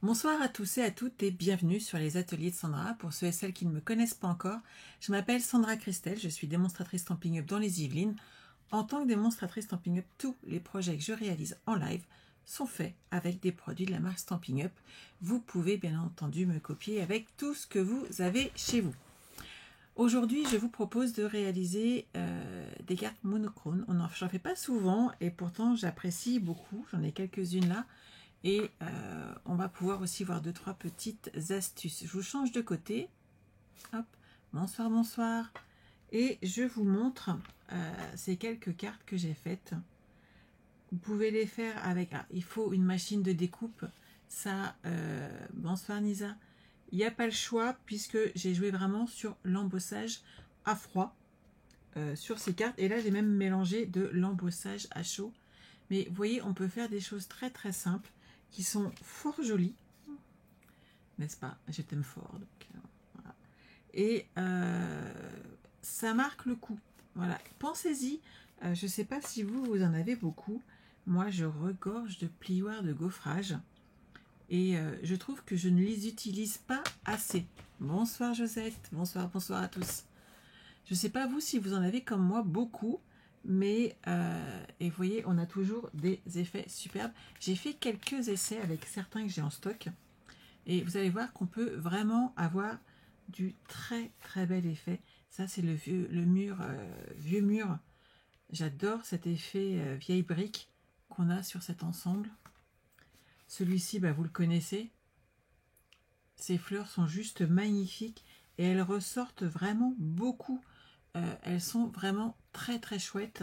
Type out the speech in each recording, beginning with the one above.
Bonsoir à tous et à toutes et bienvenue sur les ateliers de Sandra. Pour ceux et celles qui ne me connaissent pas encore, je m'appelle Sandra Christel, je suis démonstratrice Stampin' Up dans les Yvelines. En tant que démonstratrice Stampin' Up, tous les projets que je réalise en live sont faits avec des produits de la marque Stampin' Up. Vous pouvez bien entendu me copier avec tout ce que vous avez chez vous. Aujourd'hui, je vous propose de réaliser des cartes monochromes. J'en fais pas souvent et pourtant j'apprécie beaucoup, j'en ai quelques-unes là. Et on va pouvoir aussi voir 2-3 petites astuces. Je vous change de côté. Hop, bonsoir, bonsoir. Et je vous montre ces quelques cartes que j'ai faites. Vous pouvez les faire avec... Ah, il faut une machine de découpe. Ça, bonsoir Nisa. Il n'y a pas le choix puisque j'ai joué vraiment sur l'embossage à froid sur ces cartes. Et là, j'ai même mélangé de l'embossage à chaud. Mais vous voyez, on peut faire des choses très très simples qui sont fort jolies, n'est-ce pas? Je t'aime fort. Donc, voilà. Et ça marque le coup. Voilà. Pensez-y. Je ne sais pas si vous en avez beaucoup. Moi, je regorge de plioirs de gaufrage. Et je trouve que je ne les utilise pas assez. Bonsoir Josette. Bonsoir, bonsoir à tous. Je ne sais pas vous si vous en avez comme moi beaucoup. Mais, et vous voyez, on a toujours des effets superbes. J'ai fait quelques essais avec certains que j'ai en stock. Et vous allez voir qu'on peut vraiment avoir du très très bel effet. Ça, c'est le vieux mur. J'adore cet effet vieille brique qu'on a sur cet ensemble. Celui-ci, bah, vous le connaissez. Ces fleurs sont juste magnifiques et elles ressortent vraiment beaucoup. Elles sont vraiment très très chouettes.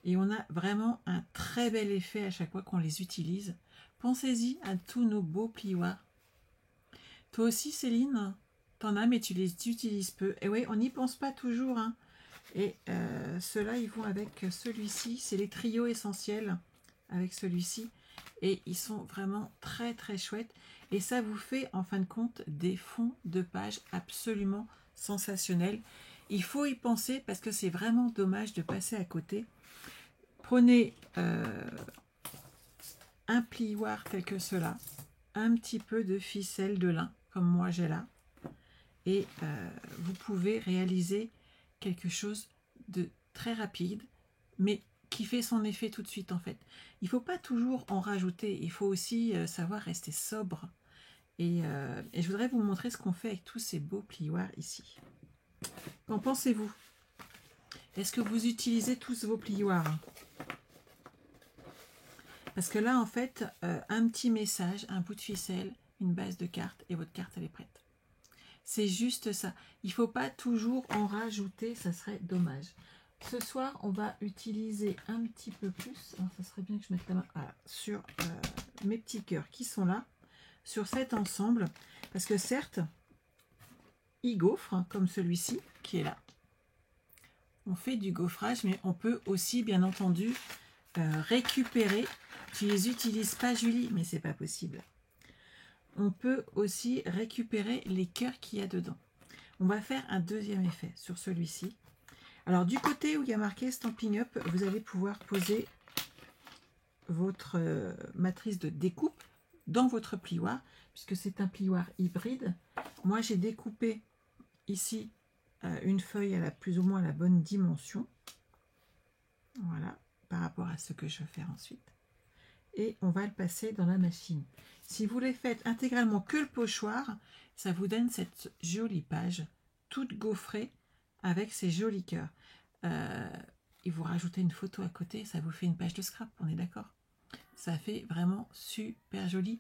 Et on a vraiment un très bel effet à chaque fois qu'on les utilise. Pensez-y à tous nos beaux plioirs. Toi aussi Céline, t'en as mais tu les utilises peu. Et oui, on n'y pense pas toujours. Hein. Et ceux-là, ils vont avec celui-ci. C'est les trios essentiels avec celui-ci. Et ils sont vraiment très très chouettes. Et ça vous fait en fin de compte des fonds de page absolument sensationnels. Il faut y penser parce que c'est vraiment dommage de passer à côté. Prenez un plioir tel que cela, un petit peu de ficelle de lin, comme moi j'ai là, et vous pouvez réaliser quelque chose de très rapide, mais qui fait son effet tout de suite en fait. Il ne faut pas toujours en rajouter, il faut aussi savoir rester sobre. Et je voudrais vous montrer ce qu'on fait avec tous ces beaux plioirs ici. Qu'en pensez-vous? Est-ce que vous utilisez tous vos plioirs? Parce que là, en fait, un petit message, un bout de ficelle, une base de carte, et votre carte, elle est prête. C'est juste ça. Il ne faut pas toujours en rajouter, ça serait dommage. Ce soir, on va utiliser un petit peu plus. Alors, ça serait bien que je mette la main sur mes petits cœurs qui sont là, sur cet ensemble. Parce que certes, ils gaufrent, hein, comme celui-ci, qui est là. On fait du gaufrage, mais on peut aussi, bien entendu, récupérer. Tu les utilises pas, Julie, mais c'est pas possible. On peut aussi récupérer les cœurs qu'il y a dedans. On va faire un deuxième effet sur celui-ci. Alors du côté où il y a marqué Stampin' Up, vous allez pouvoir poser votre matrice de découpe dans votre plioir, puisque c'est un plioir hybride. Moi j'ai découpé ici une feuille à la plus ou moins la bonne dimension. Voilà, par rapport à ce que je vais faire ensuite. Et on va le passer dans la machine. Si vous les faites intégralement que le pochoir, ça vous donne cette jolie page toute gaufrée avec ces jolis cœurs. Et vous rajoutez une photo à côté, ça vous fait une page de scrap, on est d'accord? Ça fait vraiment super joli.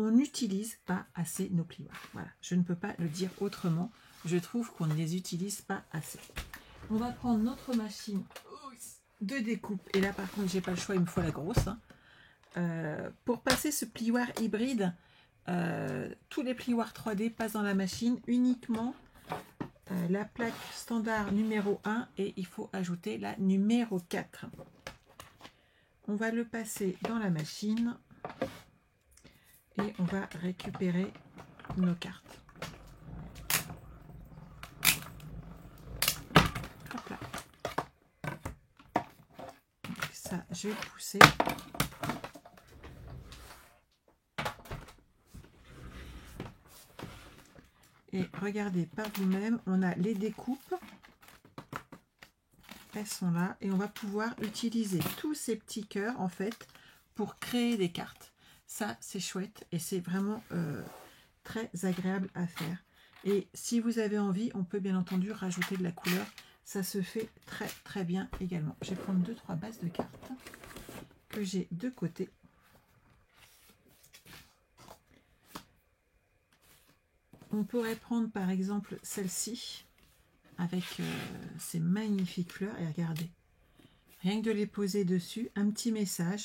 On n'utilise pas assez nos plioirs. Voilà, je ne peux pas le dire autrement. Je trouve qu'on ne les utilise pas assez. On va prendre notre machine de découpe. Et là, par contre, j'ai pas le choix, il me faut la grosse. Hein. Pour passer ce plioir hybride, tous les plioirs 3D passent dans la machine, uniquement la plaque standard numéro 1 et il faut ajouter la numéro 4. On va le passer dans la machine et on va récupérer nos cartes. Hop là. Donc ça, je vais le pousser. Et regardez par vous-même, on a les découpes. Elles sont là et on va pouvoir utiliser tous ces petits cœurs en fait pour créer des cartes. Ça, c'est chouette et c'est vraiment très agréable à faire. Et si vous avez envie, on peut bien entendu rajouter de la couleur. Ça se fait très très bien également. Je vais prendre 2-3 bases de cartes que j'ai de côté. On pourrait prendre par exemple celle-ci avec ces magnifiques fleurs et regardez. Rien que de les poser dessus, un petit message.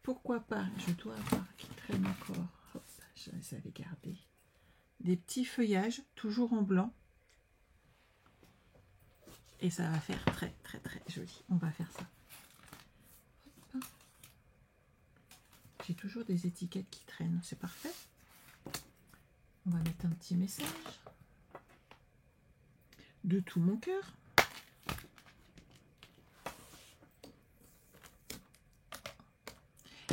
Pourquoi pas, je dois avoir qui traîne encore. Hop, je les avais gardés. Des petits feuillages, toujours en blanc. Et ça va faire très très très joli. On va faire ça. J'ai toujours des étiquettes qui traînent, c'est parfait. On va mettre un petit message. De tout mon cœur.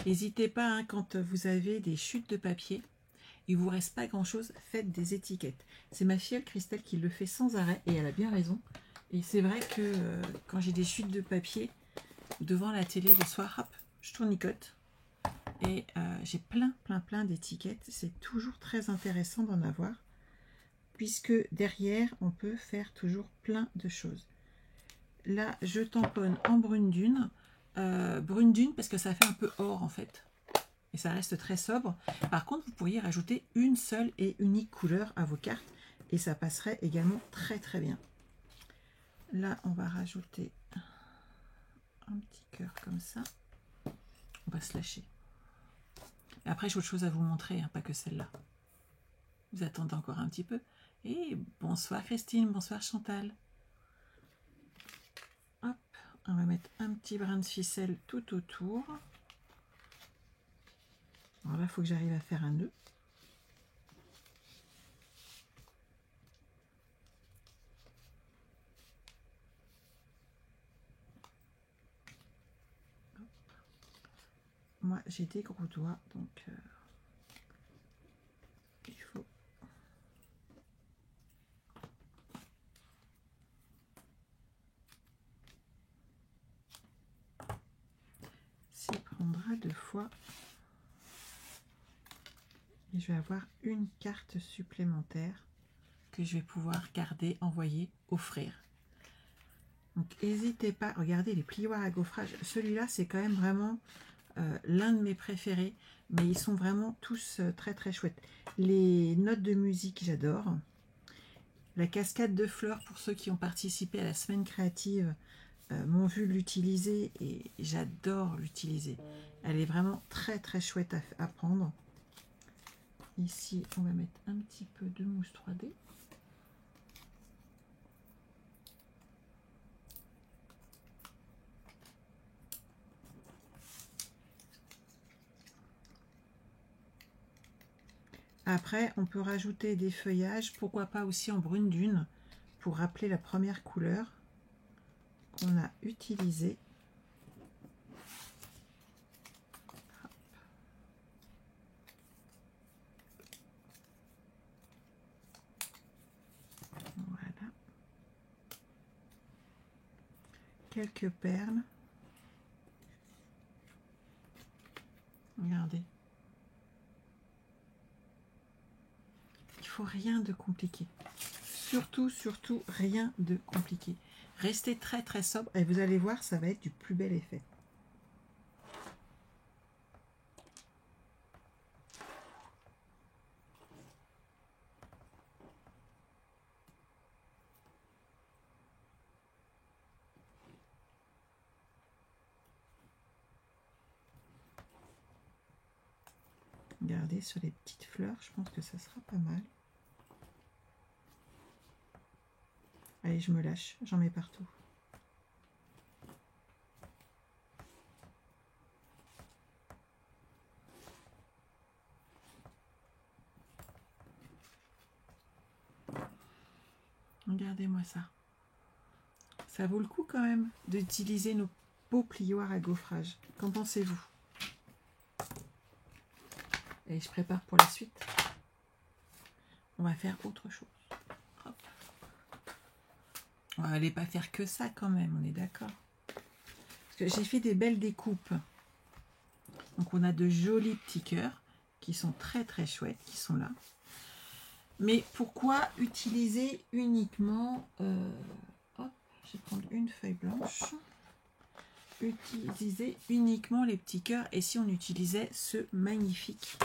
N'hésitez pas, hein, quand vous avez des chutes de papier, il ne vous reste pas grand chose, faites des étiquettes. C'est ma filleule Christelle qui le fait sans arrêt et elle a bien raison. Et c'est vrai que quand j'ai des chutes de papier devant la télé le soir, hop, je tournicote. Et j'ai plein d'étiquettes. C'est toujours très intéressant d'en avoir, puisque derrière, on peut faire toujours plein de choses. Là, je tamponne en brune dune. Brune dune parce que ça fait un peu or en fait. Et ça reste très sobre. Par contre, vous pourriez rajouter une seule et unique couleur à vos cartes. Et ça passerait également très très bien. Là, on va rajouter un petit cœur comme ça. On va se lâcher. Et après, j'ai autre chose à vous montrer, hein, pas que celle-là. Vous attendez encore un petit peu. Et bonsoir Christine, bonsoir Chantal. Hop, on va mettre un petit brin de ficelle tout autour. Alors là, il faut que j'arrive à faire un nœud. Hop. Moi, j'ai des gros doigts, donc il faut... S'y prendra 2 fois. Et je vais avoir une carte supplémentaire que je vais pouvoir garder, envoyer, offrir. Donc n'hésitez pas, regardez les plioirs à gaufrage. Celui-là, c'est quand même vraiment l'un de mes préférés, mais ils sont vraiment tous très très chouettes. Les notes de musique, j'adore. La cascade de fleurs, pour ceux qui ont participé à la semaine créative, m'ont vu l'utiliser et j'adore l'utiliser. Elle est vraiment très très chouette à prendre. Ici, on va mettre un petit peu de mousse 3D. Après, on peut rajouter des feuillages, pourquoi pas aussi en brune dune, pour rappeler la première couleur qu'on a utilisée. Voilà. Quelques perles. Regardez. Il faut rien de compliqué. Surtout, rien de compliqué. Restez très très sobre et vous allez voir, ça va être du plus bel effet. Regardez sur les petites fleurs, je pense que ça sera pas mal. Allez, je me lâche, j'en mets partout. Regardez-moi ça. Ça vaut le coup quand même d'utiliser nos beaux plioirs à gaufrage. Qu'en pensez-vous? Et je prépare pour la suite. on va faire autre chose. Hop. On va aller pas faire que ça quand même, on est d'accord. Parce que j'ai fait des belles découpes. Donc on a de jolis petits cœurs qui sont très très chouettes, qui sont là. Mais pourquoi utiliser uniquement... hop, je vais prendre une feuille blanche. Utiliser uniquement les petits cœurs. Et si on utilisait ce magnifique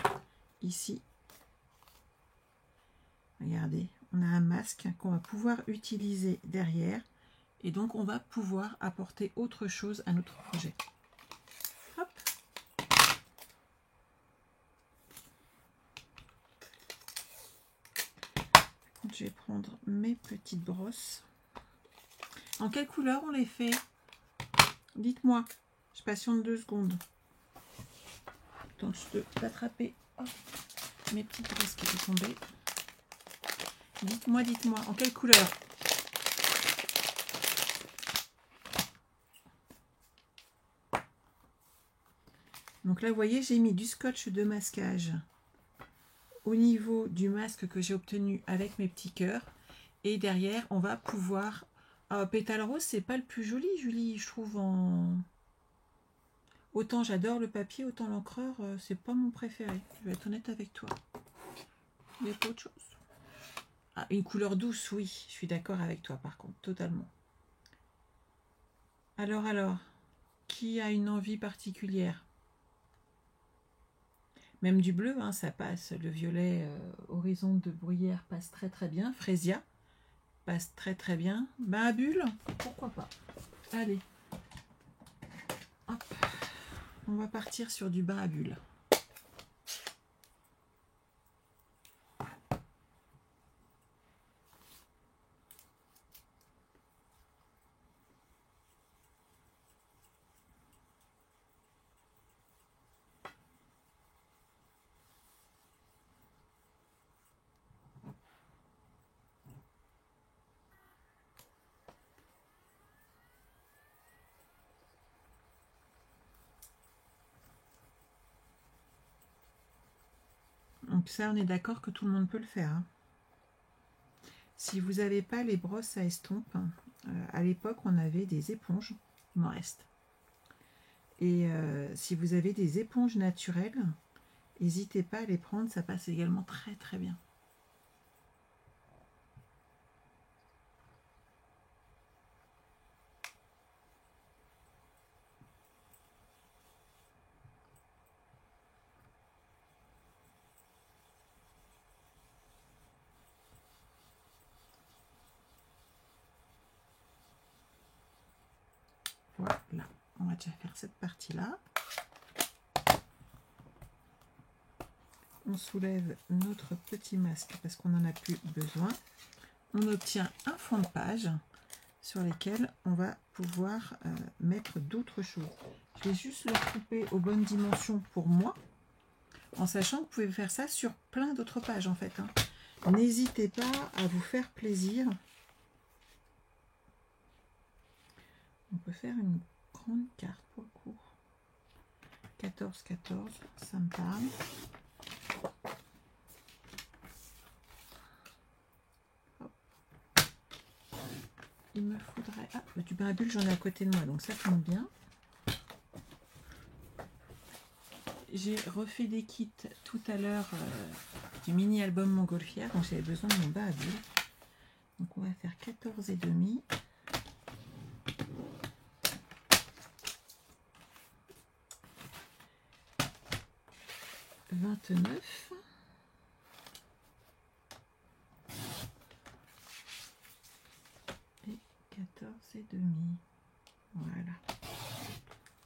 ici. Regardez, on a un masque qu'on va pouvoir utiliser derrière. Et donc on va pouvoir apporter autre chose à notre projet. Hop. Je vais prendre mes petites brosses. En quelle couleur on les fait? Dites-moi. Je patiente 2 secondes. Attends, je peux attraper mes petites brosses qui sont tombées. Dites-moi, dites-moi. En quelle couleur? Donc là, vous voyez, j'ai mis du scotch de masquage au niveau du masque que j'ai obtenu avec mes petits cœurs. Et derrière, on va pouvoir... pétale rose, c'est pas le plus joli, Julie, je trouve. Autant j'adore le papier, autant l'encreur, c'est pas mon préféré. Je vais être honnête avec toi. Il n'y a pas autre chose. Ah, une couleur douce, oui. Je suis d'accord avec toi, par contre, totalement. Alors, qui a une envie particulière? Même du bleu, hein, ça passe. Le violet horizon de bruyère passe très très bien. Frésia passe très très bien. Bain à bulles, pourquoi pas. Allez. Hop. On va partir sur du bain à bulles. Donc ça, on est d'accord que tout le monde peut le faire. Hein. Si vous n'avez pas les brosses à estompe, à l'époque, on avait des éponges. Il m'en reste. Et si vous avez des éponges naturelles, n'hésitez pas à les prendre. Ça passe également très très bien. Voilà, on va déjà faire cette partie-là. On soulève notre petit masque parce qu'on n'en a plus besoin. On obtient un fond de page sur lesquels on va pouvoir mettre d'autres choses. Je vais juste le couper aux bonnes dimensions pour moi, en sachant que vous pouvez faire ça sur plein d'autres pages en fait. Hein. N'hésitez pas à vous faire plaisir. On peut faire une grande carte pour le coup. 14-14, ça me parle. Hop. Il me faudrait... Ah, du bain à bulles, j'en ai à côté de moi, donc ça tombe bien. J'ai refait des kits tout à l'heure du mini-album Montgolfière, donc j'avais besoin de mon bain à bulles. Donc on va faire 14,5. 29. Et 14,5. Voilà.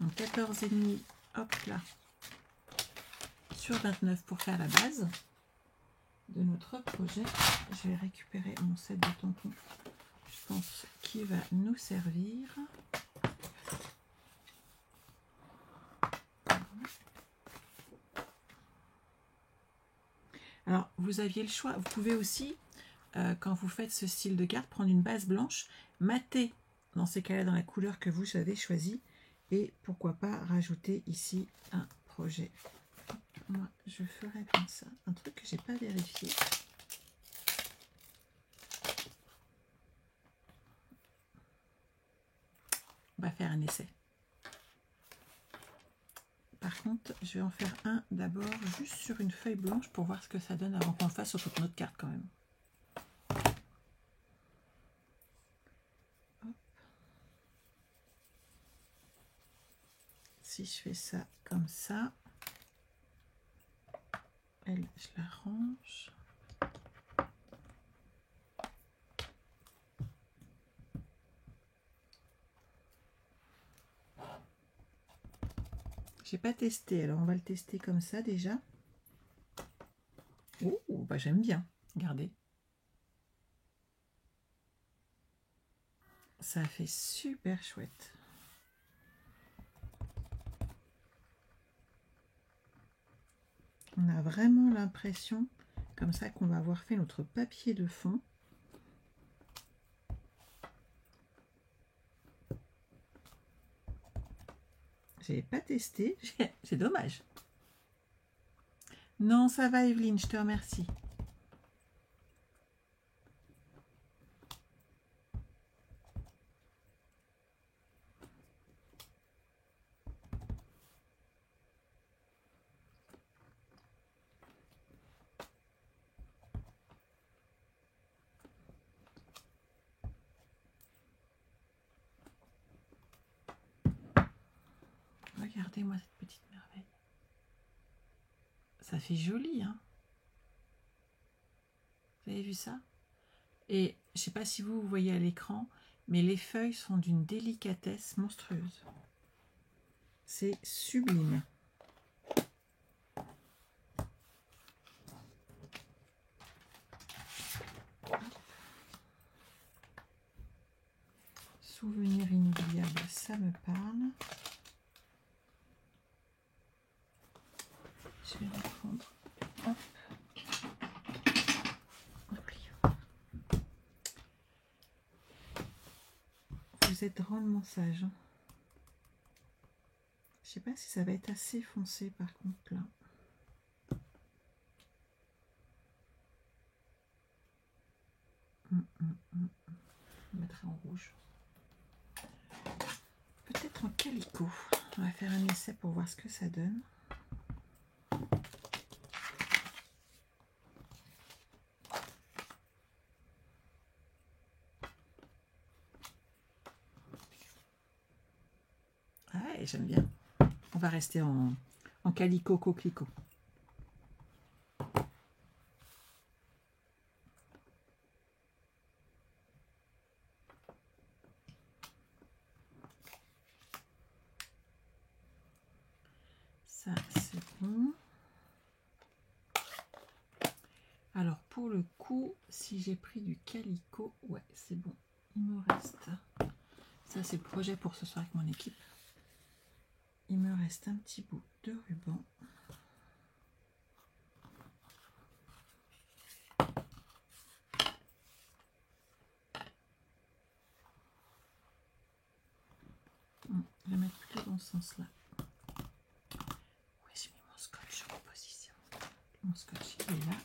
Donc 14,5, hop là, sur 29 pour faire la base de notre projet. Je vais récupérer mon set de tampons, je pense qu'il va nous servir. Alors, vous aviez le choix. Vous pouvez aussi, quand vous faites ce style de carte, prendre une base blanche, mater dans ces cas-là dans la couleur que vous avez choisie, et pourquoi pas rajouter ici un projet. Moi, je ferais comme ça. Un truc que j'ai pas vérifié. faire un essai. Par contre, je vais en faire un d'abord juste sur une feuille blanche pour voir ce que ça donne avant qu'on le fasse sur toute notre carte quand même. Hop. Si je fais ça comme ça, elle, je la range. J'ai pas testé, alors on va le tester comme ça déjà. Oh, bah j'aime bien. Regardez. Ça fait super chouette. On a vraiment l'impression, comme ça, qu'on va avoir fait notre papier de fond. J'ai pas testé, c'est dommage. Non, ça va Evelyne, je te remercie. Regardez-moi cette petite merveille. Ça fait joli, hein? Vous avez vu ça? Et je ne sais pas si vous voyez à l'écran, mais les feuilles sont d'une délicatesse monstrueuse. C'est sublime. Souvenir inoubliable, ça me parle. Je vais reprendre. Hop. Vous êtes drôlement sage. Je sais pas si ça va être assez foncé par contre là. Je mettrai en rouge. Peut-être en calicot. On va faire un essai pour voir ce que ça donne. Ah, j'aime bien. On va rester en calicot coquelicot. Ça, c'est bon. Alors, pour le coup, si j'ai pris du calicot, ouais, c'est bon. Il me reste... Ça, c'est le projet pour ce soir avec mon équipe. Il me reste un petit bout de ruban. Je vais mettre plutôt dans ce sens-là. Oui, j'ai mis mon scotch en position. Mon scotch, il est là.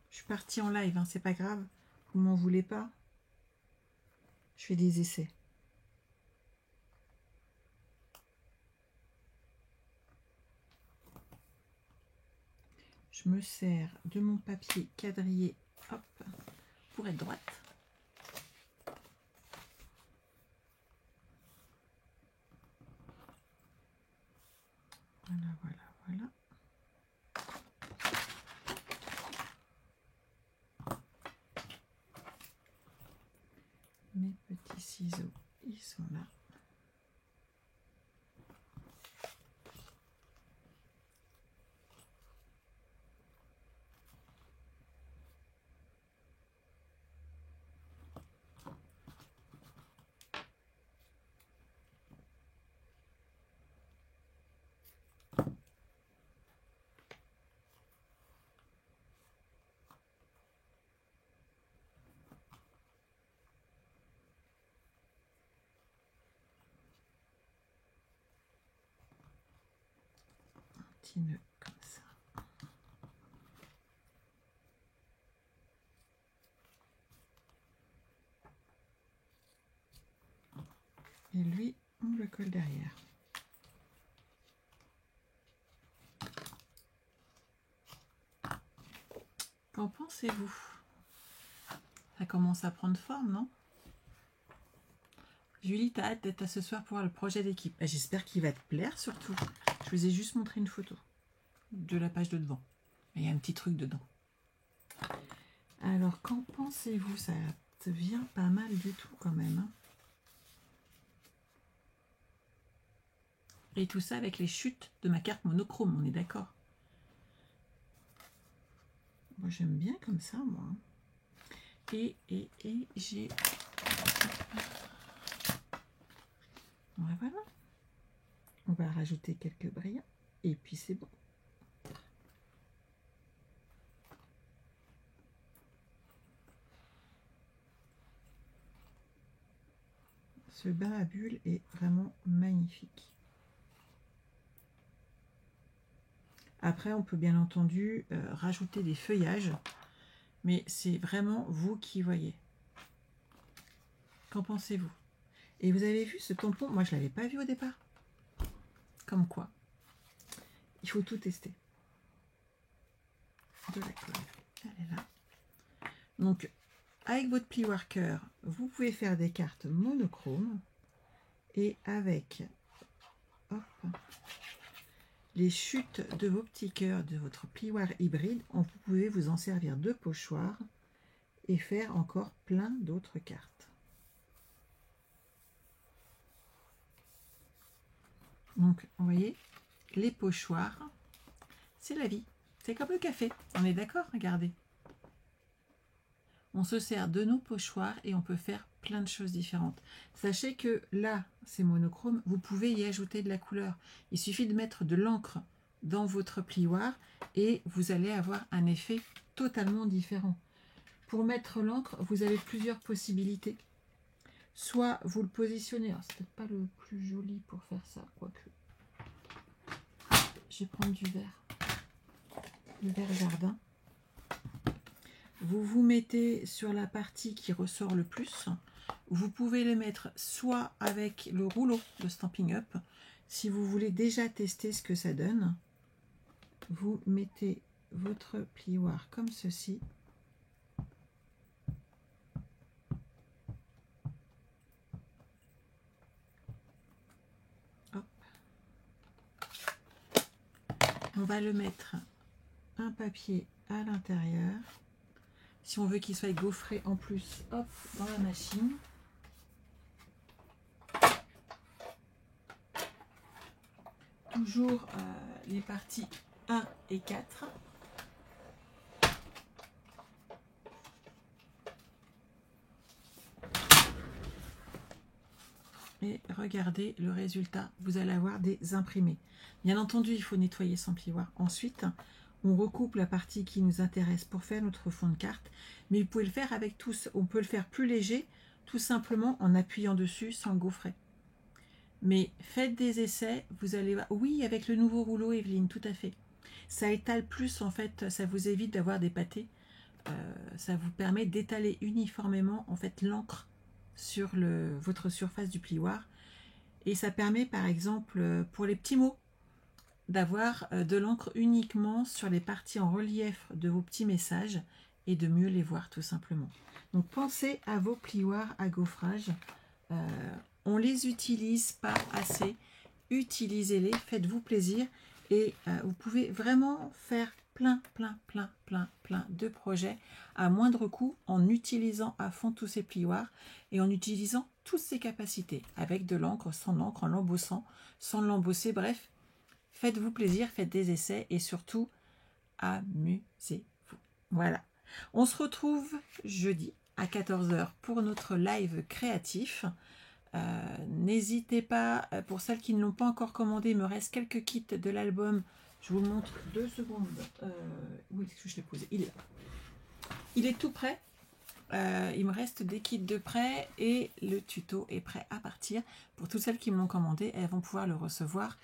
Je suis partie en live, hein, c'est pas grave. Vous m'en voulez pas. Je fais des essais. Je me sers de mon papier quadrillé, hop, pour être droite. Voilà, voilà, voilà. Mes petits ciseaux, ils sont là. Petit nœud comme ça. le col derrière. Qu'en pensez-vous? Ça commence à prendre forme, non? Julie, t'as hâte d'être à ce soir pour voir le projet d'équipe. J'espère qu'il va te plaire surtout. Je vous ai juste montré une photo de la page de devant. Il y a un petit truc dedans. Alors, qu'en pensez-vous? Ça devient pas mal du tout quand même. Hein. Et tout ça avec les chutes de ma carte monochrome, on est d'accord? Moi, j'aime bien comme ça, moi. Et j'ai... Voilà. On va rajouter quelques brillants. Et puis, c'est bon. Ce bain à bulles est vraiment magnifique. Après, on peut bien entendu rajouter des feuillages, mais c'est vraiment vous qui voyez. Qu'en pensez-vous? Et vous avez vu ce tampon? Moi, je ne l'avais pas vu au départ. Comme quoi, il faut tout tester. De la colle, elle est là. Donc, avec votre pli worker, vous pouvez faire des cartes monochromes. Et avec hop, les chutes de vos petits cœurs de votre plioir hybride, vous pouvez vous en servir de pochoir et faire encore plein d'autres cartes. Donc, vous voyez, les pochoirs, c'est la vie. C'est comme le café. On est d'accord? Regardez. On se sert de nos pochoirs et on peut faire plein de choses différentes. Sachez que là, c'est monochrome, vous pouvez y ajouter de la couleur. Il suffit de mettre de l'encre dans votre plioir et vous allez avoir un effet totalement différent. Pour mettre l'encre, vous avez plusieurs possibilités. Soit vous le positionnez, alors c'est peut-être pas le plus joli pour faire ça, quoique. Je vais prendre du vert, le vert jardin. Vous vous mettez sur la partie qui ressort le plus. Vous pouvez les mettre soit avec le rouleau de Stampin' Up. Si vous voulez déjà tester ce que ça donne, vous mettez votre plioir comme ceci. Hop. On va le mettre un papier à l'intérieur. Si on veut qu'il soit gaufré en plus, hop, dans la machine. Toujours les parties 1 et 4. Et regardez le résultat, vous allez avoir des imprimés. Bien entendu, il faut nettoyer son plioir. Ensuite, on recoupe la partie qui nous intéresse pour faire notre fond de carte. Mais vous pouvez le faire avec tous. On peut le faire plus léger, tout simplement en appuyant dessus sans le gaufrer. Mais faites des essais, vous allez voir. Oui, avec le nouveau rouleau, Evelyne, tout à fait. Ça étale plus, en fait, ça vous évite d'avoir des pâtés. Ça vous permet d'étaler uniformément, en fait, l'encre sur votre surface du plioir. Et ça permet, par exemple, pour les petits mots, d'avoir de l'encre uniquement sur les parties en relief de vos petits messages et de mieux les voir, tout simplement. Donc, pensez à vos plioirs à gaufrage. On les utilise pas assez. Utilisez-les, faites-vous plaisir. Et vous pouvez vraiment faire plein de projets à moindre coût en utilisant à fond tous ces plioirs et en utilisant toutes ces capacités avec de l'encre, sans l'encre, en l'embossant, sans l'embosser. Bref, faites-vous plaisir, faites des essais et surtout, amusez-vous. Voilà. On se retrouve jeudi à 14 h pour notre live créatif. N'hésitez pas, pour celles qui ne l'ont pas encore commandé, il me reste quelques kits de l'album. Je vous le montre 2 secondes. Où est-ce que je l'ai posé? Il est là. Il est tout prêt. Il me reste des kits de prêt et le tuto est prêt à partir. Pour toutes celles qui me l'ont commandé, elles vont pouvoir le recevoir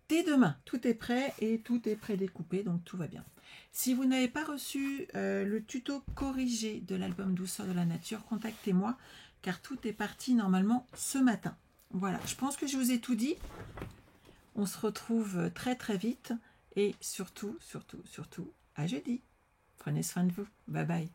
dès demain. Tout est prêt et tout est prédécoupé, donc tout va bien. Si vous n'avez pas reçu le tuto corrigé de l'album Douceur de la nature, contactez-moi car tout est parti normalement ce matin. Voilà, je pense que je vous ai tout dit. On se retrouve très très vite et surtout, surtout, surtout, à jeudi. Prenez soin de vous. Bye bye.